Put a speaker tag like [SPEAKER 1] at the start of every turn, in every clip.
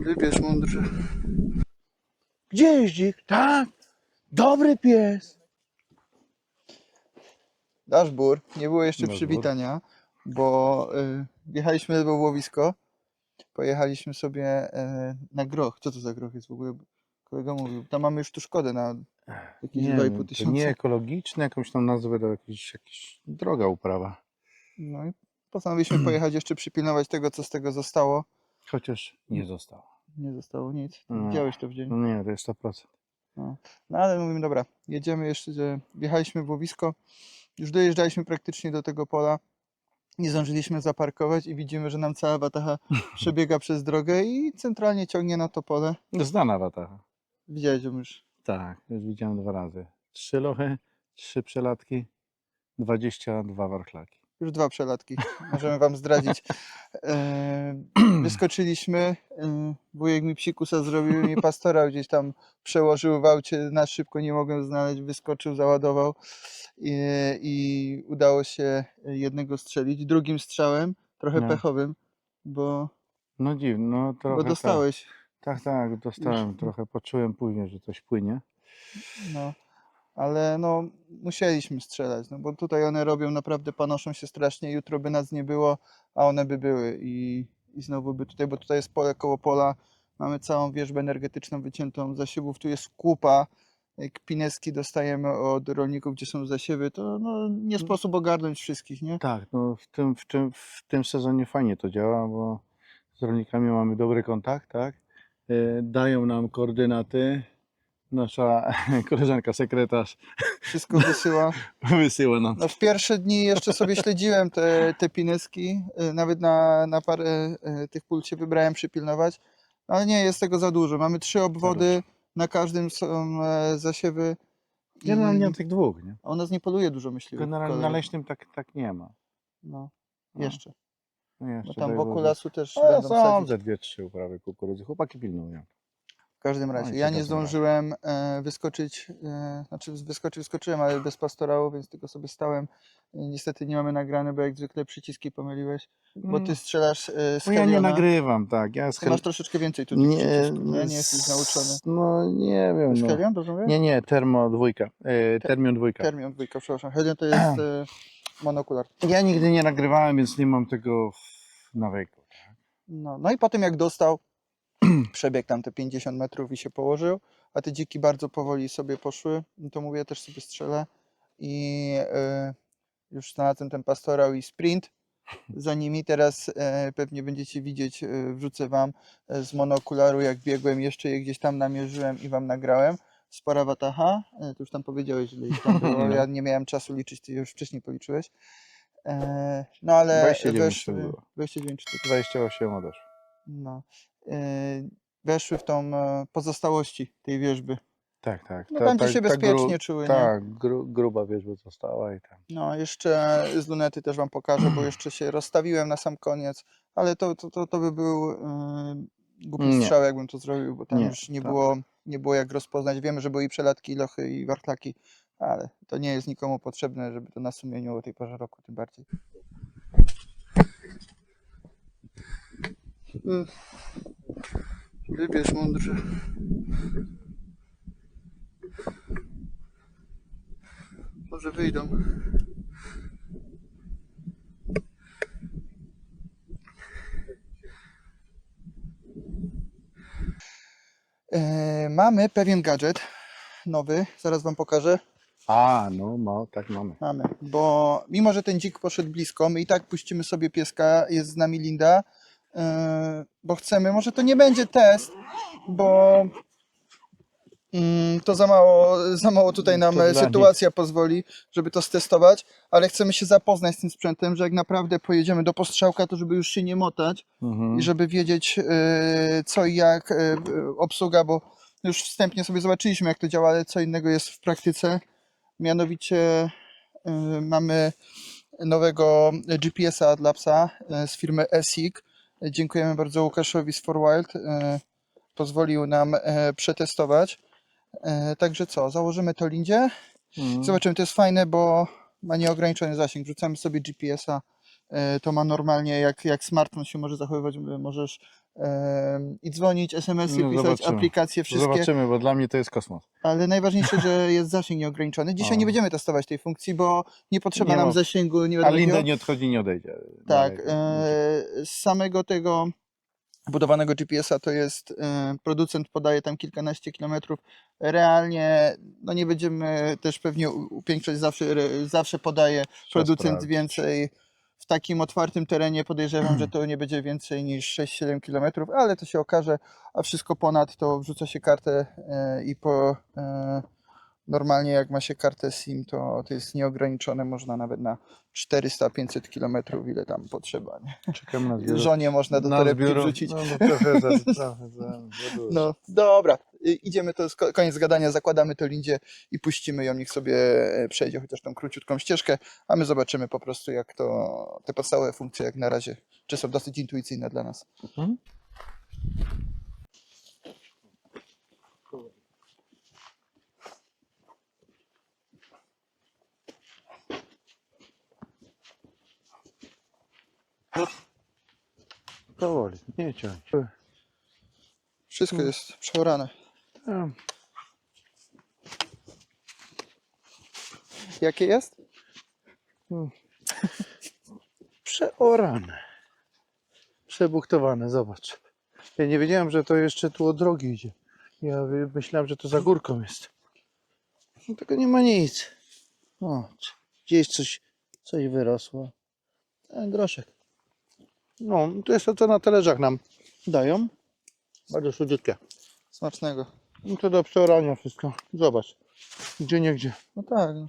[SPEAKER 1] Wybierz mądrze.
[SPEAKER 2] Gdzie jest dzik? Tak, dobry pies.
[SPEAKER 1] Daszbur, nie było jeszcze
[SPEAKER 2] Daszbur.
[SPEAKER 1] przywitania, bo wjechaliśmy w łowisko, pojechaliśmy sobie na groch. Co to za groch jest w ogóle? Kolega mówił, tam mamy już tu szkodę na jakieś
[SPEAKER 2] Nie
[SPEAKER 1] 2,5
[SPEAKER 2] wiem, to
[SPEAKER 1] tysiąca.
[SPEAKER 2] nie ekologiczne, jakąś tam nazwę do jakiejś droga uprawa.
[SPEAKER 1] No i postanowiliśmy pojechać jeszcze przypilnować tego, co z tego zostało.
[SPEAKER 2] Chociaż nie zostało.
[SPEAKER 1] Nie zostało nic.
[SPEAKER 2] No.
[SPEAKER 1] Widziałeś to w dzień.
[SPEAKER 2] No nie, to jest 100%.
[SPEAKER 1] No ale mówimy, dobra, jedziemy jeszcze, wjechaliśmy w łowisko, już dojeżdżaliśmy praktycznie do tego pola, nie zdążyliśmy zaparkować i widzimy, że nam cała watacha przebiega przez drogę i centralnie ciągnie na to pole.
[SPEAKER 2] Znana watacha.
[SPEAKER 1] Widziałeś ją już.
[SPEAKER 2] Tak, już widziałem 2 razy. 3 lochy, 3 przelatki, 22 warchlaki.
[SPEAKER 1] Już 2 przelatki, możemy wam zdradzić. Wyskoczyliśmy, wujek mi psikusa zrobił, mi pastora gdzieś tam przełożył w aucie, na szybko nie mogłem znaleźć, wyskoczył, załadował i udało się jednego strzelić. Drugim strzałem, trochę
[SPEAKER 2] No.
[SPEAKER 1] pechowym, bo
[SPEAKER 2] No dziwne, no trochę
[SPEAKER 1] dostałeś.
[SPEAKER 2] Tak, dostałem.
[SPEAKER 1] Już.
[SPEAKER 2] Trochę poczułem później, że coś płynie.
[SPEAKER 1] No, ale no musieliśmy strzelać, no bo tutaj one robią naprawdę, panoszą się strasznie, jutro by nas nie było, a one by były i znowu by tutaj, bo tutaj jest pole koło pola, mamy całą wierzbę energetyczną wyciętą, zasiewów tu jest kupa, jak pineski dostajemy od rolników, gdzie są zasiewy, to no, nie sposób ogarnąć wszystkich, nie?
[SPEAKER 2] Tak, no w tym sezonie fajnie to działa, bo z rolnikami mamy dobry kontakt, tak? Dają nam koordynaty. Nasza koleżanka sekretarz
[SPEAKER 1] Wszystko wysyła.
[SPEAKER 2] wysyła nam.
[SPEAKER 1] No w pierwsze dni jeszcze sobie śledziłem te pineski, nawet na parę tych pól się wybrałem przypilnować, ale nie jest tego za dużo. Mamy 3 obwody, na każdym są zasiewy.
[SPEAKER 2] Generalnie tych 2, nie?
[SPEAKER 1] A u nas nie poluje dużo myśliwych.
[SPEAKER 2] Generalnie na leśnym tak nie ma.
[SPEAKER 1] No,
[SPEAKER 2] No.
[SPEAKER 1] jeszcze.
[SPEAKER 2] No jeszcze,
[SPEAKER 1] Bo tam
[SPEAKER 2] daj
[SPEAKER 1] wokół
[SPEAKER 2] Boże.
[SPEAKER 1] lasu też
[SPEAKER 2] No,
[SPEAKER 1] będą
[SPEAKER 2] są
[SPEAKER 1] sadzić.
[SPEAKER 2] ze 2-3 uprawy kukurydzy. Chłopaki pilnują.
[SPEAKER 1] W każdym
[SPEAKER 2] No
[SPEAKER 1] razie.
[SPEAKER 2] i
[SPEAKER 1] Ja
[SPEAKER 2] co
[SPEAKER 1] nie
[SPEAKER 2] w każdym razie?
[SPEAKER 1] zdążyłem wyskoczyć, znaczy wyskoczyłem, ale bez pastorału, więc tylko sobie stałem. Niestety nie mamy nagrane, bo jak zwykle przyciski pomyliłeś, bo ty strzelasz z
[SPEAKER 2] Bo ja nie
[SPEAKER 1] Heliona.
[SPEAKER 2] nagrywam, tak. Ja z
[SPEAKER 1] Ty masz troszeczkę więcej tu tych przycisków, nie jesteś nauczony.
[SPEAKER 2] No nie
[SPEAKER 1] To
[SPEAKER 2] wiem.
[SPEAKER 1] jest
[SPEAKER 2] No.
[SPEAKER 1] Helion, dobrze mówię?
[SPEAKER 2] Nie, Termo 2. Termion 2.
[SPEAKER 1] Termion 2, przepraszam. Helion to jest monokular.
[SPEAKER 2] Ja nigdy nie nagrywałem, więc nie mam tego w nawyku.
[SPEAKER 1] No i potem jak dostał, przebiegł tam te 50 metrów i się położył, a te dziki bardzo powoli sobie poszły, no to mówię, ja też sobie strzelę i już znalazłem ten pastorał i sprint za nimi. Teraz pewnie będziecie widzieć, wrzucę wam z monokularu, jak biegłem, jeszcze je gdzieś tam namierzyłem i wam nagrałem. Spora watacha, to już tam powiedziałeś, ile ich tam było,
[SPEAKER 2] No.
[SPEAKER 1] ja nie miałem czasu liczyć, ty już wcześniej policzyłeś. No ale
[SPEAKER 2] 29
[SPEAKER 1] weszły,
[SPEAKER 2] to było.
[SPEAKER 1] 29 sztuk.
[SPEAKER 2] 28 odeszło.
[SPEAKER 1] No, weszły w tą pozostałości tej wierzby.
[SPEAKER 2] Tak.
[SPEAKER 1] No tam, gdzie się bezpiecznie czuły, nie?
[SPEAKER 2] Tak, gruba wierzba została i tam.
[SPEAKER 1] No, jeszcze z lunety też wam pokażę, bo jeszcze się rozstawiłem na sam koniec, ale to by był głupi
[SPEAKER 2] Nie.
[SPEAKER 1] strzał, jakbym to zrobił, bo tam
[SPEAKER 2] Nie,
[SPEAKER 1] już
[SPEAKER 2] tak.
[SPEAKER 1] nie było jak rozpoznać. Wiemy, że były i przelatki, i lochy, i warchlaki, ale to nie jest nikomu potrzebne, żeby to na sumieniu o tej porze roku, tym bardziej. Wybierz mądrze. Może wyjdą. Mamy pewien gadżet nowy, zaraz wam pokażę.
[SPEAKER 2] Tak mamy.
[SPEAKER 1] Mamy, bo mimo, że ten dzik poszedł blisko, my i tak puścimy sobie pieska, jest z nami Linda, bo chcemy, może to nie będzie test, bo to za mało tutaj nam
[SPEAKER 2] To dla
[SPEAKER 1] sytuacja pozwoli, żeby to stestować, ale chcemy się zapoznać z tym sprzętem, że jak naprawdę pojedziemy do postrzałka, to żeby już się nie motać i żeby wiedzieć co i jak obsługa, bo już wstępnie sobie zobaczyliśmy, jak to działa, ale co innego jest w praktyce. Mianowicie mamy nowego GPS-a dla psa z firmy ESIG. Dziękujemy bardzo Łukaszowi z 4Wild. Pozwolił nam przetestować. Także co, założymy to Lindzie. Zobaczymy, to jest fajne, bo ma nieograniczony zasięg. Wrzucamy sobie GPS-a, to ma normalnie, jak smartfon się może zachowywać, możesz i dzwonić, SMS-y
[SPEAKER 2] No,
[SPEAKER 1] pisać,
[SPEAKER 2] zobaczymy.
[SPEAKER 1] aplikacje wszystkie.
[SPEAKER 2] Zobaczymy, bo dla mnie to jest kosmos.
[SPEAKER 1] Ale najważniejsze, że jest zasięg nieograniczony. Dzisiaj
[SPEAKER 2] O.
[SPEAKER 1] nie będziemy testować tej funkcji, bo nie potrzeba
[SPEAKER 2] Nie
[SPEAKER 1] nam
[SPEAKER 2] ma-
[SPEAKER 1] zasięgu, nie
[SPEAKER 2] A
[SPEAKER 1] wiadomo
[SPEAKER 2] Linda
[SPEAKER 1] jakiego.
[SPEAKER 2] nie odchodzi, nie odejdzie.
[SPEAKER 1] Tak,
[SPEAKER 2] Dalej.
[SPEAKER 1] z samego tego budowanego GPS-a to jest, producent podaje tam kilkanaście kilometrów. Realnie, no nie będziemy też pewnie upiększać, zawsze podaje producent
[SPEAKER 2] sprawdzić.
[SPEAKER 1] więcej. W takim otwartym terenie podejrzewam, że to nie będzie więcej niż 6-7 kilometrów, ale to się okaże, a wszystko ponad to wrzuca się kartę i normalnie jak ma się kartę SIM, to jest nieograniczone, można nawet na 400-500 kilometrów, ile tam potrzeba. Nie?
[SPEAKER 2] Czekamy na zbiór.
[SPEAKER 1] Żonie można do
[SPEAKER 2] Na
[SPEAKER 1] torebki
[SPEAKER 2] zbiór.
[SPEAKER 1] wrzucić.
[SPEAKER 2] No trochę za dużo.
[SPEAKER 1] No dobra, idziemy, to jest koniec gadania, zakładamy to Lindzie i puścimy ją, niech sobie przejdzie chociaż tą króciutką ścieżkę, a my zobaczymy po prostu jak to, te podstawowe funkcje jak na razie, czy są dosyć intuicyjne dla nas.
[SPEAKER 2] Mhm. Powoli, nie ciąć.
[SPEAKER 1] Wszystko jest przeorane.
[SPEAKER 2] A,
[SPEAKER 1] Jakie jest?
[SPEAKER 2] Przeorane. Przebuktowane, zobacz. Ja nie wiedziałem, że to jeszcze tu od drogi idzie. Ja myślałem, że to za górką jest. No tego nie ma nic. O, gdzieś coś wyrosło. Ten groszek. No, to jest to, co na talerzach nam dają. Bardzo słodziutkie.
[SPEAKER 1] Smacznego.
[SPEAKER 2] No to do przeorania wszystko. Zobacz. Gdzie nie gdzie.
[SPEAKER 1] No tak, no.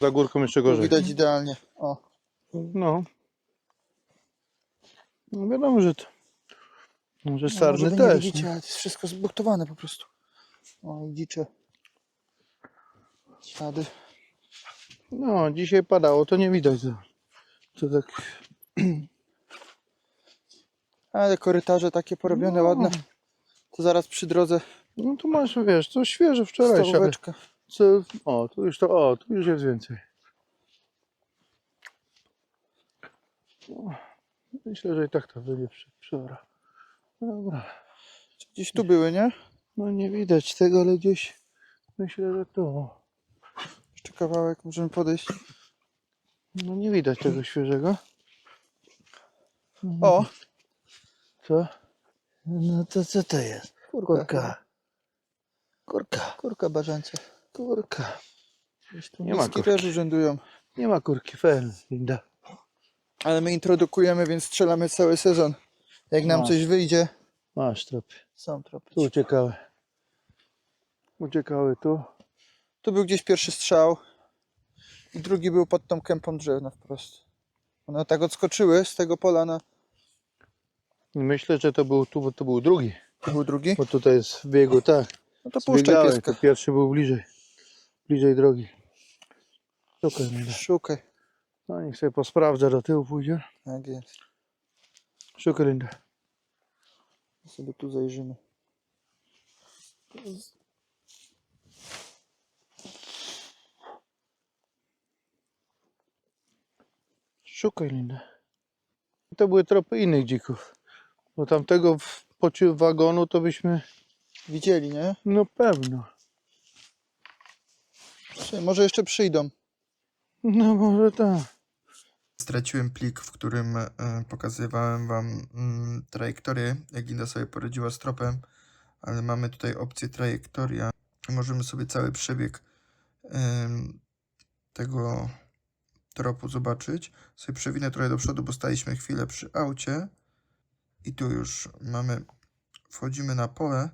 [SPEAKER 2] Za górką jeszcze
[SPEAKER 1] Tu
[SPEAKER 2] gorzej.
[SPEAKER 1] widać idealnie. O.
[SPEAKER 2] No. No wiadomo, że to. Może sarny
[SPEAKER 1] Może wy
[SPEAKER 2] też.
[SPEAKER 1] nie widzicie, ale to jest wszystko zbuktowane po prostu. O, i dzicze ślady.
[SPEAKER 2] No, dzisiaj padało, to nie widać. To tak.
[SPEAKER 1] Ale korytarze takie porobione,
[SPEAKER 2] No.
[SPEAKER 1] ładne. To zaraz przy drodze
[SPEAKER 2] No tu masz, wiesz, to świeże wczoraj.
[SPEAKER 1] stołóweczka.
[SPEAKER 2] O, tu już jest więcej. No, myślę, że i tak to będzie przeora. Dobra.
[SPEAKER 1] Gdzieś tu były, nie?
[SPEAKER 2] No nie widać tego, ale gdzieś myślę, że tu.
[SPEAKER 1] Jeszcze kawałek, możemy podejść.
[SPEAKER 2] No nie widać tego świeżego.
[SPEAKER 1] O!
[SPEAKER 2] Co? No to co to jest?
[SPEAKER 1] Kurka. Kurka barzańca.
[SPEAKER 2] Kurka.
[SPEAKER 1] Nie ma kurki. Też urzędują.
[SPEAKER 2] Nie ma kurki, fel, Linda.
[SPEAKER 1] Ale my introdukujemy, więc strzelamy cały sezon. Jak nam
[SPEAKER 2] Masz.
[SPEAKER 1] coś wyjdzie,
[SPEAKER 2] Masz tropy.
[SPEAKER 1] są tropy.
[SPEAKER 2] Tu uciekały. Uciekały tu.
[SPEAKER 1] Tu był gdzieś pierwszy strzał i drugi był pod tą kępą drewna wprost. One tak odskoczyły z tego pola na...
[SPEAKER 2] Myślę, że to był tu, bo to był drugi.
[SPEAKER 1] To był drugi?
[SPEAKER 2] Bo tutaj jest w biegu, tak.
[SPEAKER 1] No to puszczaj
[SPEAKER 2] Zbiegałem,
[SPEAKER 1] pieska.
[SPEAKER 2] to pierwszy był bliżej drogi. Szukaj, Linda.
[SPEAKER 1] Szukaj.
[SPEAKER 2] No niech sobie posprawdza, do tyłu pójdzie.
[SPEAKER 1] Tak jest.
[SPEAKER 2] Szukaj, Linda.
[SPEAKER 1] Sobie tu zajrzymy.
[SPEAKER 2] Szukaj, Linda. To były tropy innych dzików. Bo tamtego w pociu wagonu to byśmy...
[SPEAKER 1] Widzieli, nie?
[SPEAKER 2] No pewno.
[SPEAKER 1] Może jeszcze przyjdą.
[SPEAKER 2] No może tak.
[SPEAKER 1] Straciłem plik, w którym pokazywałem Wam trajektorię, jak Linda sobie poradziła z tropem, ale mamy tutaj opcję trajektoria. Możemy sobie cały przebieg tego tropu zobaczyć. Sobie przewinę trochę do przodu, bo staliśmy chwilę przy aucie i tu już wchodzimy na pole.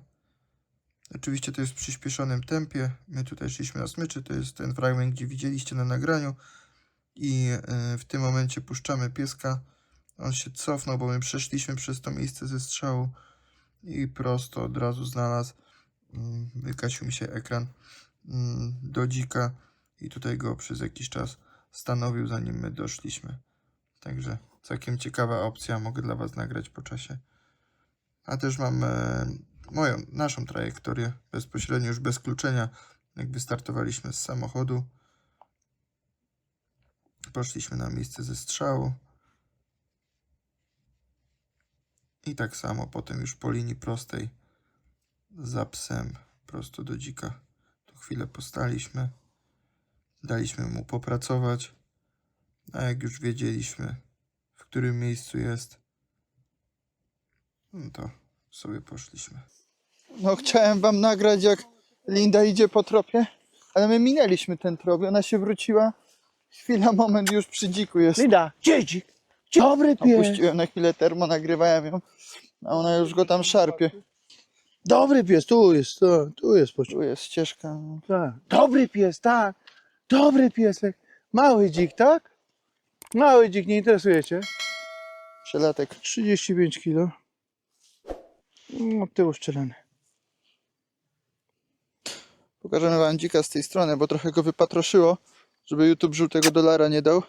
[SPEAKER 1] Oczywiście to jest w przyspieszonym tempie. My tutaj szliśmy na smyczy, to jest ten fragment, gdzie widzieliście na nagraniu. I w tym momencie puszczamy pieska. On się cofnął, bo my przeszliśmy przez to miejsce ze strzału i prosto od razu znalazł. Wygasił mi się ekran do dzika i tutaj go przez jakiś czas stanowił, zanim my doszliśmy. Także całkiem ciekawa opcja, mogę dla Was nagrać po czasie. A też mam naszą trajektorię bezpośrednio, już bez kluczenia, jak wystartowaliśmy z samochodu. Poszliśmy na miejsce ze strzału. I tak samo potem już po linii prostej za psem prosto do dzika. Tu chwilę postaliśmy. Daliśmy mu popracować. A jak już wiedzieliśmy, w którym miejscu jest, no to sobie poszliśmy. No chciałem wam nagrać, jak Linda idzie po tropie, ale my minęliśmy ten trop i ona się wróciła. Chwila, moment, już przy dziku jest.
[SPEAKER 2] Linda, dzik! Dobry pies!
[SPEAKER 1] Opuściłem na chwilę termo, nagrywałem ją, a ona już go tam szarpie.
[SPEAKER 2] Dobry pies, tu jest, tu jest pociąg.
[SPEAKER 1] Tu jest ścieżka.
[SPEAKER 2] Tak. Dobry pies, tak. Dobry piesek. Mały dzik, tak? Mały dzik, nie interesuje cię?
[SPEAKER 1] Przelatek.
[SPEAKER 2] 35 kg. Od tyłu szczelany.
[SPEAKER 1] Pokażemy wam dzika z tej strony, bo trochę go wypatroszyło, żeby YouTube żółtego dolara nie dał.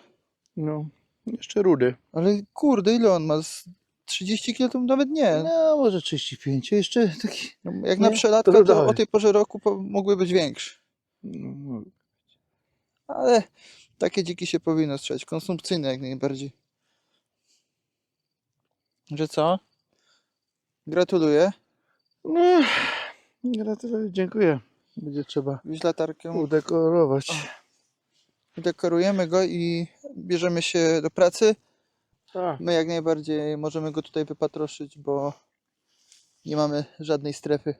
[SPEAKER 2] No, jeszcze rudy.
[SPEAKER 1] Ale kurde, ile on ma? Z 30 kg to nawet nie.
[SPEAKER 2] No, może 35. Jeszcze taki...
[SPEAKER 1] No, jak na
[SPEAKER 2] Nie?
[SPEAKER 1] przelatka,
[SPEAKER 2] To
[SPEAKER 1] to
[SPEAKER 2] dawaj.
[SPEAKER 1] o tej porze roku mogły być większe.
[SPEAKER 2] No,
[SPEAKER 1] Ale takie dziki się powinno strzelać. Konsumpcyjne jak najbardziej. Że co? Gratuluję.
[SPEAKER 2] no, gratuluję, dziękuję. Będzie trzeba
[SPEAKER 1] Wziąć latarkę.
[SPEAKER 2] udekorować.
[SPEAKER 1] Dekorujemy go i bierzemy się do pracy.
[SPEAKER 2] Tak.
[SPEAKER 1] My jak najbardziej możemy go tutaj wypatroszyć, bo nie mamy żadnej strefy.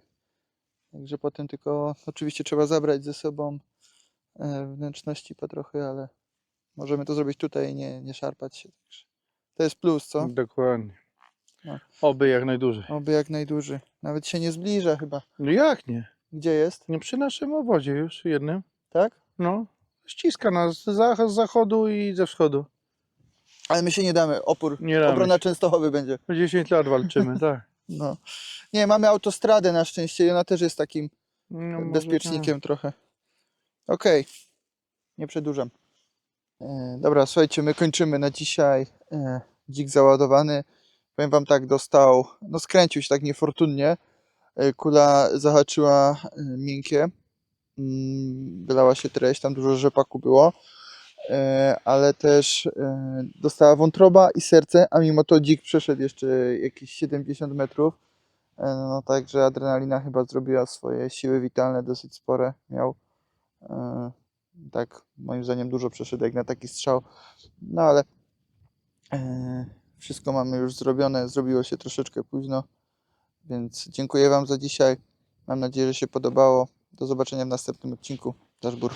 [SPEAKER 1] Także potem tylko oczywiście trzeba zabrać ze sobą wnętrzności patrochy, ale możemy to zrobić tutaj i nie szarpać się. Także to jest plus, co?
[SPEAKER 2] Dokładnie.
[SPEAKER 1] No.
[SPEAKER 2] Oby jak najdłużej.
[SPEAKER 1] Oby jak najdłużej. Nawet się nie zbliża chyba.
[SPEAKER 2] No jak nie?
[SPEAKER 1] Gdzie jest?
[SPEAKER 2] Nie przy naszym obozie już jednym.
[SPEAKER 1] Tak?
[SPEAKER 2] No. Ściska nas z zachodu i ze wschodu.
[SPEAKER 1] Ale my się nie damy. Opór.
[SPEAKER 2] Nie damy
[SPEAKER 1] Obrona
[SPEAKER 2] się.
[SPEAKER 1] Częstochowy będzie.
[SPEAKER 2] 10 lat walczymy, tak.
[SPEAKER 1] No. Nie, mamy autostradę na szczęście i ona też jest takim
[SPEAKER 2] No, może
[SPEAKER 1] bezpiecznikiem trochę. Okej. Nie przedłużam. Dobra, słuchajcie, my kończymy na dzisiaj. Dzik załadowany. Powiem wam tak, dostał, no skręcił się tak niefortunnie. Kula zahaczyła miękkie. Wylała się treść, tam dużo rzepaku było. Ale też dostała wątroba i serce, a mimo to dzik przeszedł jeszcze jakieś 70 metrów. No także adrenalina chyba zrobiła swoje siły witalne, dosyć spore miał. Tak, moim zdaniem dużo przeszedł jak na taki strzał. No ale wszystko mamy już zrobione, zrobiło się troszeczkę późno. Więc dziękuję wam za dzisiaj. Mam nadzieję, że się podobało. Do zobaczenia w następnym odcinku. Dashbur.